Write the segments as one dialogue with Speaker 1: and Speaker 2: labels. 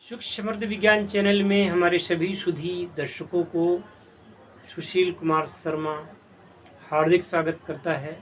Speaker 1: सुख समृद्ध विज्ञान चैनल में हमारे सभी सुधी दर्शकों को सुशील कुमार शर्मा हार्दिक स्वागत करता है।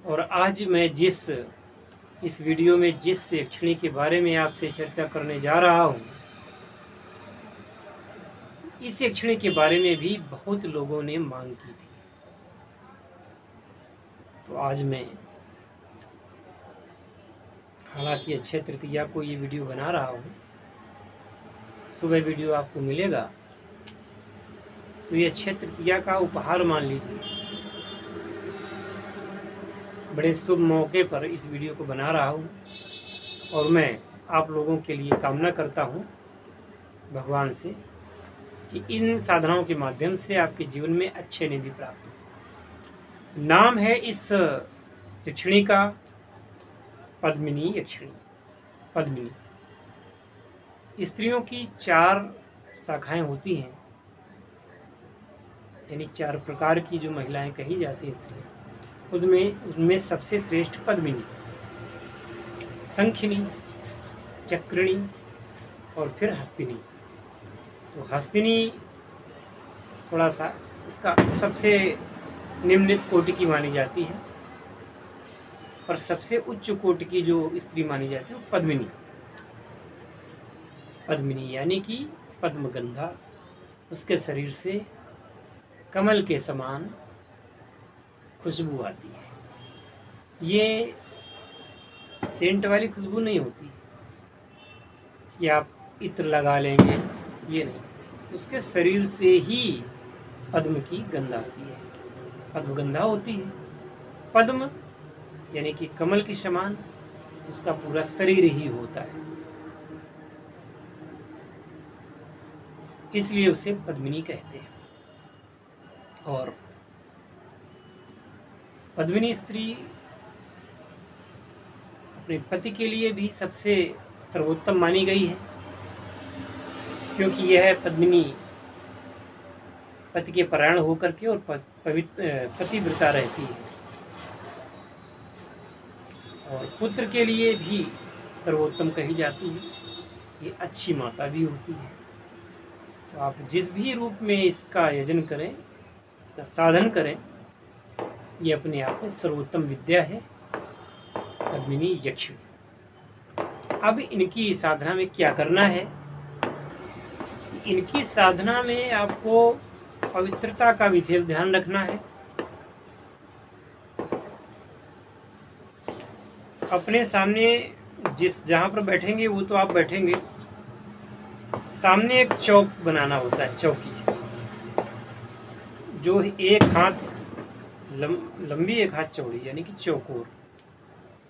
Speaker 1: और आज मैं इस वीडियो में जिस यक्षिणी के बारे में आपसे चर्चा करने जा रहा हूँ, इस यक्षिणी के बारे में भी बहुत लोगों ने मांग की थी। तो आज मैं हालांकि अक्षय तृतीया को ये वीडियो बना रहा हूँ, सुबह वीडियो आपको मिलेगा, तो ये अक्षय तृतीया का उपहार मान लीजिए। बड़े शुभ मौके पर इस वीडियो को बना रहा हूँ और मैं आप लोगों के लिए कामना करता हूँ भगवान से कि इन साधनाओं के माध्यम से आपके जीवन में अच्छे निधि प्राप्त हो। नाम है इस यक्षिणी का पद्मिनी यक्षिणी। पद्मिनी स्त्रियों की 4 शाखाएं होती हैं, यानी 4 प्रकार की जो महिलाएं कही जाती हैं स्त्रियां, उनमें सबसे श्रेष्ठ पद्मिनी, शंखिनी, चक्रिणी और फिर हस्तिनी। तो हस्तिनी थोड़ा सा उसका सबसे निम्न कोटि की मानी जाती है, पर सबसे उच्च कोटि की जो स्त्री मानी जाती है वो पद्मिनी यानी कि पद्मगंधा। उसके शरीर से कमल के समान खुशबू आती है। ये सेंट वाली खुशबू नहीं होती कि आप इत्र लगा लेंगे, ये नहीं। उसके शरीर से ही पद्म की गंध आती है, पद्मगंधा होती है। पद्म यानी कि कमल के समान उसका पूरा शरीर ही होता है, इसलिए उसे पद्मिनी कहते हैं। और पद्मिनी स्त्री अपने पति के लिए भी सबसे सर्वोत्तम मानी गई है, क्योंकि यह पद्मिनी पति के परायण होकर के और पतिव्रता रहती है और पुत्र के लिए भी सर्वोत्तम कही जाती है। ये अच्छी माता भी होती है। तो आप जिस भी रूप में इसका यजन करें, इसका साधन करें, ये अपने आप में सर्वोत्तम विद्या है, पद्मिनी यक्षिणी। अब इनकी साधना में क्या करना है? इनकी साधना में आपको पवित्रता का विशेष ध्यान रखना है। अपने सामने जहाँ पर बैठेंगे वो तो आप बैठेंगे, सामने एक चौक बनाना होता है, चौकी जो एक हाथ लंबी एक हाथ चौड़ी, यानी कि चौकोर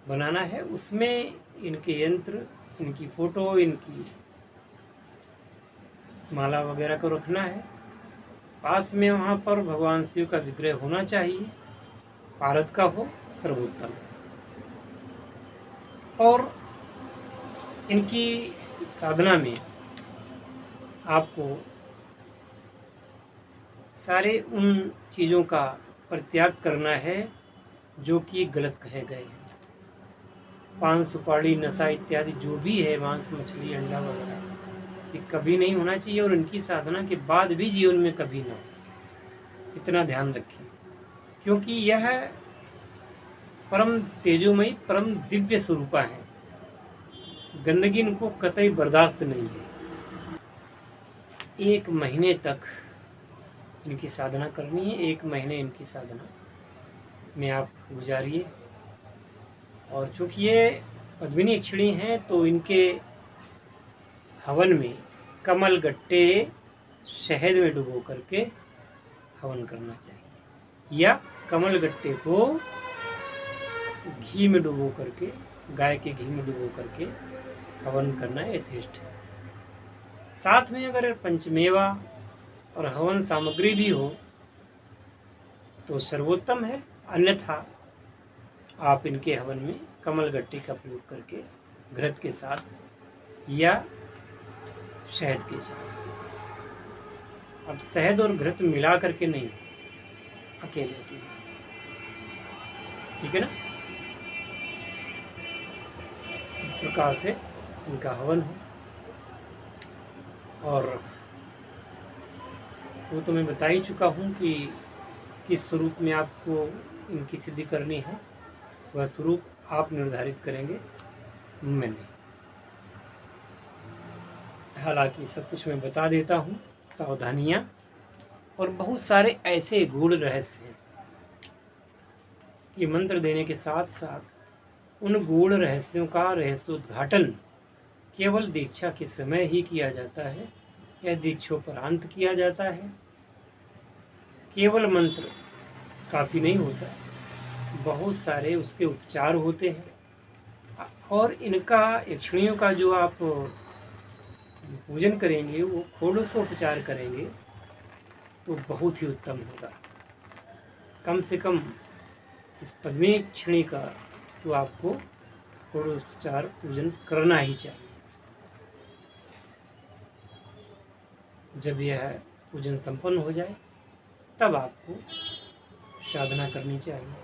Speaker 1: बनाना है। उसमें इनके यंत्र, इनकी फोटो, इनकी माला वगैरह को रखना है। पास में वहाँ पर भगवान शिव का विग्रह होना चाहिए, पारद का हो, सर्वोत्तम। और इनकी साधना में आपको सारे उन चीज़ों का परित्याग करना है जो कि गलत कहे गए हैं। पान, सुपारी, नशा इत्यादि जो भी है, मांस, मछली, अंडा वगैरह, ये कभी नहीं होना चाहिए और इनकी साधना के बाद भी जीवन में कभी ना हो। इतना ध्यान रखें, क्योंकि यह परम तेजोमयी, परम दिव्य स्वरूपा है। गंदगी इनको कतई बर्दाश्त नहीं है। 1 महीने तक इनकी साधना करनी है। 1 महीने इनकी साधना में आप गुजारिए। और चूँकि ये पद्मिनी यक्षिणी हैं, तो इनके हवन में कमल गट्टे शहद में डुबो करके हवन करना चाहिए, या कमल गट्टे को घी में डुबो करके, गाय के घी में डुबो करके हवन करना यथेष्ट है। साथ में अगर पंचमेवा और हवन सामग्री भी हो तो सर्वोत्तम है, अन्यथा आप इनके हवन में कमल गट्टे का प्रयोग करके घृत के साथ या शहद के साथ। अब शहद और घृत मिला करके नहीं, अकेले, ठीक है ना? इस प्रकार से इनका हवन हो। और वो तो मैं बता ही चुका हूँ कि किस स्वरूप में आपको इनकी सिद्धि करनी है, वह स्वरूप आप निर्धारित करेंगे, मैं नहीं। हालांकि सब कुछ मैं बता देता हूँ, सावधानियाँ और बहुत सारे ऐसे गूढ़ रहस्य हैं कि मंत्र देने के साथ साथ उन गूढ़ रहस्यों का रहस्योद्घाटन केवल दीक्षा के समय ही किया जाता है या दीक्षोपरांत किया जाता है। केवल मंत्र काफ़ी नहीं होता, बहुत सारे उसके उपचार होते हैं। और इनका यक्षिणियों का जो आप पूजन करेंगे, वो षोडशोपचार करेंगे तो बहुत ही उत्तम होगा। कम से कम इस पद्मिनी यक्षिणी का तो आपको षोडशोपचार पूजन करना ही चाहिए। जब यह पूजन संपन्न हो जाए तब आपको साधना करनी चाहिए,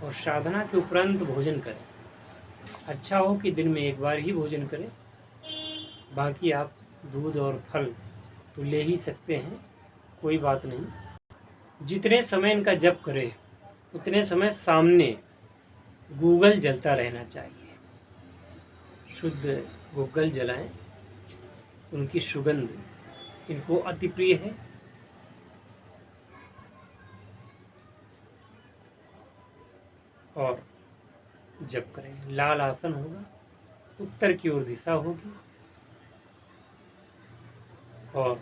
Speaker 1: और साधना के उपरांत भोजन करें। अच्छा हो कि दिन में एक बार ही भोजन करें, बाकी आप दूध और फल तो ले ही सकते हैं, कोई बात नहीं। जितने समय इनका जप करें उतने समय सामने गूगल जलता रहना चाहिए। शुद्ध गूगल जलाएं, उनकी सुगंध इनको अति प्रिय है। और जप करें, लाल आसन होगा, उत्तर की ओर दिशा होगी, और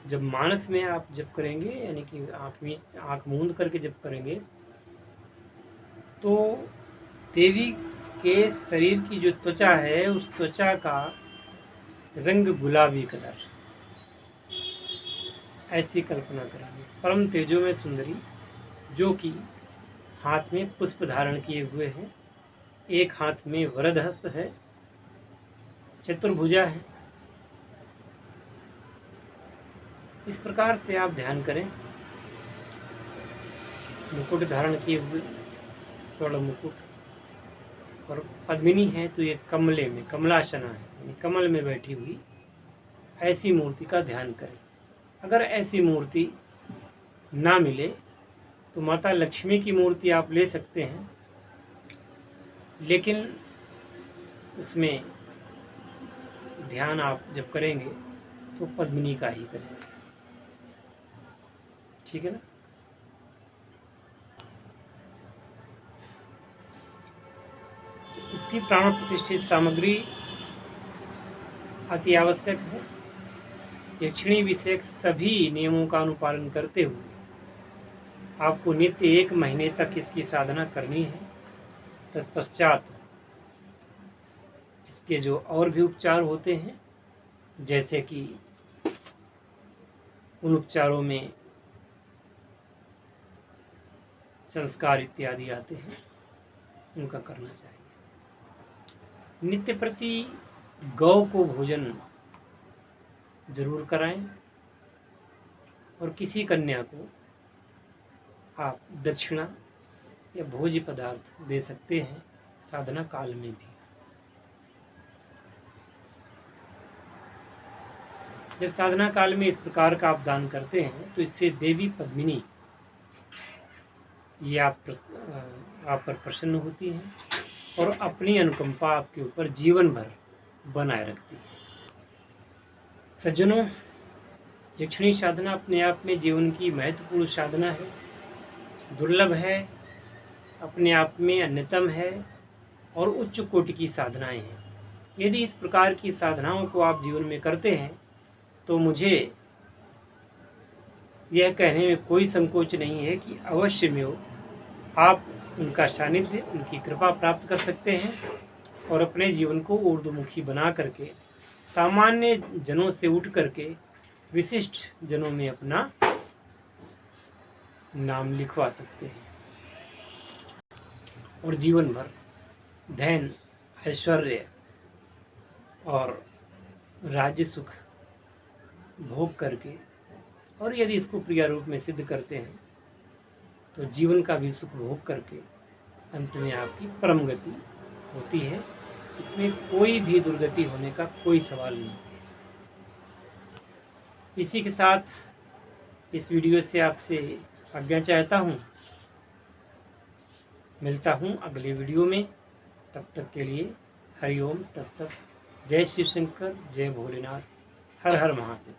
Speaker 1: जब मानस में आप जप करेंगे, यानी कि आँख मूंद करके जप करेंगे, तो देवी के शरीर की जो त्वचा है, उस त्वचा का रंग गुलाबी कलर, ऐसी कल्पना करेंगे। परम तेजोमय सुंदरी जो कि हाथ में पुष्प धारण किए हुए हैं, एक हाथ में वरद हस्त है, चतुर्भुजा है। इस प्रकार से आप ध्यान करें। मुकुट धारण किए हुए, स्वर्ण मुकुट, और पद्मिनी है तो ये कमले में, कमलासना है, कमल में बैठी हुई ऐसी मूर्ति का ध्यान करें। अगर ऐसी मूर्ति ना मिले तो माता लक्ष्मी की मूर्ति आप ले सकते हैं, लेकिन उसमें ध्यान आप जब करेंगे तो पद्मिनी का ही करेंगे, ठीक है ना। इसकी प्राण प्रतिष्ठित सामग्री अति आवश्यक है। यक्षिणी विषयक सभी नियमों का अनुपालन करते हुए आपको नित्य 1 महीने तक इसकी साधना करनी है। तत्पश्चात इसके जो और भी उपचार होते हैं, जैसे कि उन उपचारों में संस्कार इत्यादि आते हैं, उनका करना चाहिए। नित्य प्रति गौ को भोजन जरूर कराएं, और किसी कन्या को आप दक्षिणा या भोज्य पदार्थ दे सकते हैं साधना काल में भी। जब साधना काल में इस प्रकार का आप दान करते हैं तो इससे देवी पद्मिनी ये आप पर प्रसन्न होती हैं और अपनी अनुकंपा आपके ऊपर जीवन भर बनाए रखती है। सज्जनों, यक्षिणी साधना अपने आप में जीवन की महत्वपूर्ण साधना है, दुर्लभ है, अपने आप में अन्यतम है और उच्च कोटि की साधनाएं हैं। यदि इस प्रकार की साधनाओं को आप जीवन में करते हैं तो मुझे यह कहने में कोई संकोच नहीं है कि अवश्य में आप उनका सानिध्य, उनकी कृपा प्राप्त कर सकते हैं और अपने जीवन को ऊर्ध्वमुखी बना करके सामान्य जनों से उठ करके विशिष्ट जनों में अपना नाम लिखवा सकते हैं और जीवन भर धन, ऐश्वर्य और राज्य सुख भोग करके, और यदि इसको प्रिय रूप में सिद्ध करते हैं तो जीवन का भी सुख भोग करके अंत में आपकी परम गति होती है। इसमें कोई भी दुर्गति होने का कोई सवाल नहीं। इसी के साथ इस वीडियो से आपसे आज्ञा चाहता हूँ। मिलता हूँ अगले वीडियो में। तब तक के लिए हरिओम तत्सत। जय शिव शंकर, जय भोलेनाथ, हर हर महादेव।